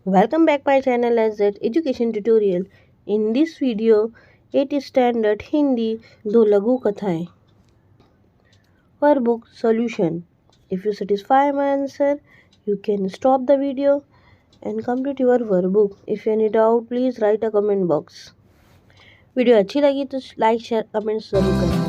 Welcome back my channel as that education tutorial. In this video, 8th standard Hindi दो लघु कथाएं workbook solution. If you satisfy my answer, you can stop the video and complete your workbook. If any doubt, please write a comment box. Video अच्छी लगी तो like share comments जरूर करें.